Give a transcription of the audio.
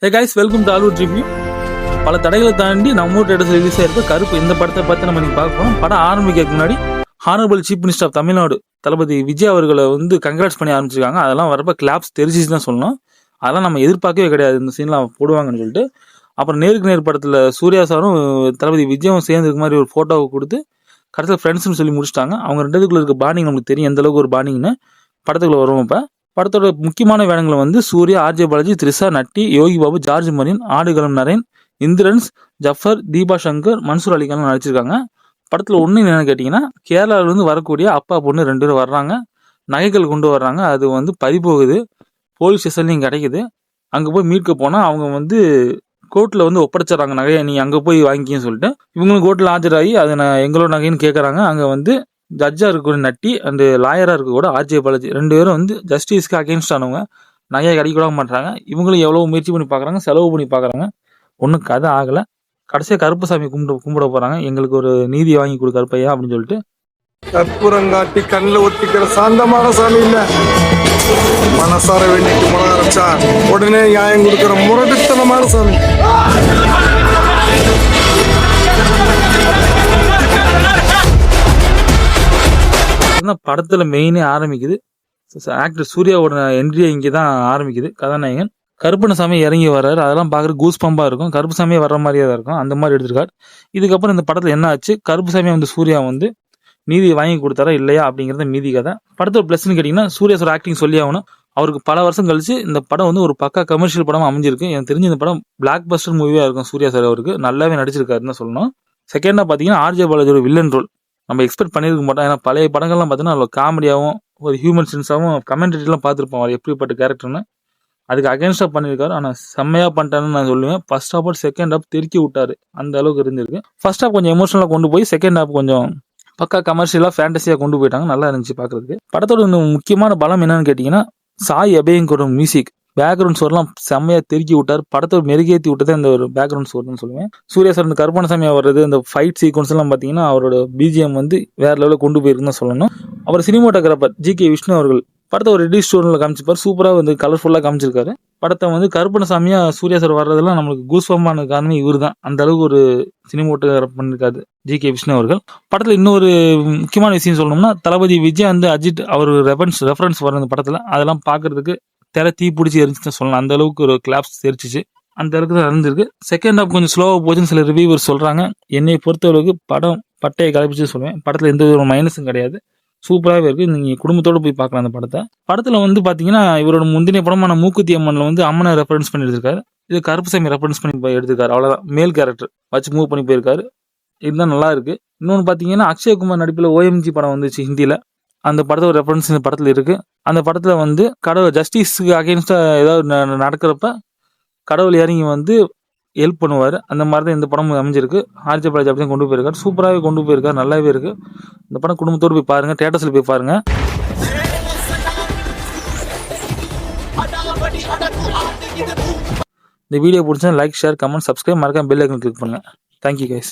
Hey guys, welcome to Hollywood Review. பல தடைகளை தாண்டி நம்ம ஊர் இடத்துல ரிலீஸ் ஆயிருக்க கருப்பு இந்த படத்தை பார்த்து நம்ம இன்னைக்கு பார்க்க போறோம். படம் ஆரம்பிக்கிறதுக்கு முன்னாடி honourable chief minister of Tamil Nadu Thalapathy Vijay அவர்களை கங்க்ராட்ஸ் பண்ணி ஆரம்பிச்சிருக்காங்க. அதெல்லாம் வரப்ப கிளாப்ஸ் தெரிஞ்சிச்சு தான் சொல்லணும். அதெல்லாம் நம்ம எதிர்பார்க்கவே கிடையாது, இந்த சீன்லாம் போடுவாங்கன்னு சொல்லிட்டு. அப்புறம் நேருக்கு நேர் படத்தில் சூர்யா சாரும் தளபதி விஜயும் சேர்ந்துருக்கு மாதிரி ஒரு ஃபோட்டோவை கொடுத்து கடைசியில் ஃப்ரெண்ட்ஸ்னு சொல்லி முடிச்சிட்டாங்க. அவங்க ரெண்டுக்குள்ள இருக்க பாண்டிங் நமக்கு தெரியும் எந்த அளவுக்கு ஒரு பாண்டிங்னு. படத்துக்குள்ள வருவோம். இப்போ படத்தோட முக்கியமான வேடங்களை சூர்யா, ஆர்ஜே பாலாஜி, த்ரிஷா, நட்டி, யோகி பாபு, ஜார்ஜ் மரியன், ஆடுகளம் நரேன், இந்திரன்ஸ், ஜஃபர், தீபா சங்கர், மன்சூர் அலிகான் நடிச்சிருக்காங்க. படத்தில் ஒன்று என்னென்னு கேட்டிங்கன்னா, கேரளாவிலேருந்து வரக்கூடிய அப்பா பொண்ணு 2 பேரும் வர்றாங்க. நகைகள் கொண்டு வர்றாங்க. அது பறிபோகுது. போலீஸ் ஸ்டேஷன்லையும் கிடைக்குது. அங்கே போய் மீட்க போனால் அவங்க கோர்ட்டில் ஒப்படைச்சிடறாங்க நகையை, நீ அங்கே போய் வாங்கிக்கின்னு சொல்லிட்டு. இவங்களும் கோர்ட்டில் ஆஜராகி அது நான் எங்களோட நகைன்னு கேட்குறாங்க. அங்கே ஜட்ஜாக இருக்க நட்டி அண்டு லாயராக இருக்க கூட ஆர்ஜே பாலாஜி 2 பேரும் ஜஸ்டிஸ்க்கு அகேன்ஸ்ட் ஆனவங்க. நகையை கிடைக்கூட மாட்டாங்க. இவங்களும் எவ்வளோ முயற்சி பண்ணி பார்க்குறாங்க, செலவு பண்ணி பார்க்குறாங்க. ஒன்றும் கதை ஆகலை. கடைசியாக கருப்பசாமி கும்பிட போகிறாங்க. எங்களுக்கு ஒரு நீதி வாங்கி கொடு கருப்பையா அப்படின்னு சொல்லிட்டு. கற்பூரங்காட்டி கண்ணில் ஒத்திக்கிற சாந்தமான சாமி இல்லை, மனசார வேண்டிட்டு மன அரைச்சா உடனே நியாயம் கொடுக்குற முரட்டுத்தனமான சாமி. படத்துல மெயினே ஆரம்பிக்குது. ஆக்டர் சூர்யாவோட என்ட்ரி இங்கே தான் ஆரம்பிக்குது. கதாநாயகன் கருப்பணசாமி இறங்கி வர்றாரு. அதெல்லாம் பார்க்குற கூஸ் பம்பா இருக்கும். கருப்புசாமியே வர்ற மாதிரியே தான் இருக்கும். அந்த மாதிரி எடுத்திருக்காரு. இதுக்கப்புறம் இந்த படத்துல என்ன ஆச்சு, கருப்புசாமி சூர்யா நீதி வாங்கி கொடுத்தாரா இல்லையா அப்படிங்கிறத மீதி கதை. படத்தோட பிளஸ்ன்னு கேட்டிங்கன்னா, சூர்யா சார் ஆக்டிங் சொல்லி ஆகணும். அவருக்கு பல வருஷம் கழிச்சு இந்த படம் ஒரு பக்கா கமர்ஷியல் படம் அமைஞ்சிருக்கு. எனக்கு தெரிஞ்சு இந்த படம் பிளாக் பஸ்டர் மூவியா இருக்கும். சூர்யா சார் அவருக்கு நல்லாவே நடிச்சிருக்காருன்னு சொல்லணும். செகண்டா பார்த்தீங்கன்னா, ஆர்ஜே பாலாஜியோட வில்லன் ரோல் நம்ம எக்ஸ்பெக்ட் பண்ணியிருக்க மாட்டோம். ஏன்னா பழைய படங்கள்லாம் பார்த்தீங்கன்னா அதில் காமெடியாகவும் ஒரு ஹியூமன் சென்ஸாகவும் கமெண்ட்ரிலாம் பார்த்துருப்போம் அவர் எப்படிப்பட்ட கேரக்டர்னு. அதுக்கு அகேன்ஸ்டாக பண்ணியிருக்காரு. ஆனால் செம்மையாக பண்ணிட்டாருன்னு நான் சொல்லுவேன். ஃபர்ஸ்ட் ஹாஃப் செகண்ட் ஹாஃப் திருக்கி விட்டாரு. அந்த அளவுக்கு இருந்திருக்கு. ஃபர்ஸ்ட் ஹாஃப் கொஞ்சம் எமோஷனலாக கொண்டு போய் செகண்ட் ஹாஃப் கொஞ்சம் பக்கா கமர்ஷியலாக ஃபேண்டஸியாக கொண்டு போயிட்டாங்க. நல்லா இருந்துச்சு பார்க்குறதுக்கு. படத்தோட முக்கியமான பலம் என்னன்னு கேட்டிங்கன்னா, சாய் அபயங்கரோட மியூசிக் பேக்ரவுண்ட் ஸ்கோர்லாம் செம்மையாக தெருக்கி விட்டார். படத்தை மெருகேற்றி விட்டதே இந்த ஒரு பேக்ரவுண்ட் ஸ்கோர்னு சொல்லுவேன். சூர்யா சார் இந்த கருப்பணசாமியாக வர்றது, இந்த ஃபைட் சீக்வன்ஸ் எல்லாம் பார்த்தீங்கன்னா அவரோட பிஜிஎம் வேற லெவலில் கொண்டு போயிருக்குன்னு தான் சொல்லணும். அப்புறம் சினிமாட்டோகிராஃபர் ஜி.கே. விஷ்ணு அவர்கள் படத்தை ஒரு ரெடி ஸ்டோனில் காமிச்சிருப்பார். சூப்பராக கலர்ஃபுல்லாக காமிச்சிருக்காரு. படத்தை கருப்பணசாமியா சூர்யா சார் வர்றதெல்லாம் நம்மளுக்கு கூஸ்பம்பான காரணமே இவர் தான். அந்த அளவுக்கு ஒரு சினிமாட்டோகிராஃப் பண்ணிருக்காரு ஜி.கே. விஷ்ணு அவர்கள். படத்தில் இன்னொரு முக்கியமான விஷயம் சொல்லணும்னா, தளபதி விஜய் அஜித் அவர் ரெஃபரன்ஸ் வர இந்த படத்தில் அதெல்லாம் பார்க்கறதுக்கு திரை தீ பிடிச்சி எரிஞ்சுன்னு சொல்லலாம். அந்த அளவுக்கு ஒரு கிளாப்ஸ் தெரிச்சிச்சு. அந்த அளவுக்கு தான் நடந்திருக்கு. செகண்ட் ஹாஃப் கொஞ்சம் ஸ்லோவாக போச்சுன்னு சில ரிவ்யூவர் சொல்கிறாங்க. என்னை பொறுத்தளவுக்கு படம் பட்டையை கலப்பிச்சு சொல்லுவேன். படத்தில் எந்த ஒரு மைனஸும் கிடையாது. சூப்பராகவே இருக்குது. நீங்கள் குடும்பத்தோடு போய் பார்க்கலாம் அந்த படத்தை. படத்தில் பார்த்தீங்கன்னா, இவரோட முந்தின படமான மூக்குத்தி அம்மனில் அம்மனை ரெஃபரன்ஸ் பண்ணி எடுத்திருக்காரு. இது கருப்புசாமி ரெஃபரன்ஸ் பண்ணி எடுத்திருக்காரு. அவ்வளோதான். மேல் கேரக்டர் வச்சு மூவ் பண்ணி போயிருக்காரு. இதுதான் நல்லா இருக்குது. இன்னொன்று பார்த்தீங்கன்னா, அக்ஷய்குமார் நடிப்பில் ஓஎம்ஜி படம் வந்துச்சு ஹிந்தியில். அந்த படத்தோட ரெஃபரன்ஸ் இந்த படத்தில் இருக்குது. அந்த படத்தில் கடவுள் ஜஸ்டிஸுக்கு அகேன்ஸ்டாக ஏதாவது நடக்கிறப்ப கடவுள் இறங்கி ஹெல்ப் பண்ணுவார். அந்த மாதிரி தான் இந்த படம் அமைஞ்சிருக்கு. ஆர்ஜே பாலாஜி அப்படியே கொண்டு போயிருக்காரு. சூப்பராகவே கொண்டு போயிருக்காரு. நல்லாவே இருக்குது. இந்த படம் குடும்பத்தோடு போய் பாருங்கள். தியேட்டர்ஸில் போய் பாருங்கள். இந்த வீடியோ பிடிச்சா லைக், ஷேர், கமெண்ட், சப்ஸ்கிரைப், மறக்காம பெல் ஐக்கன் கிளிக் பண்ணுங்கள். Thank you guys.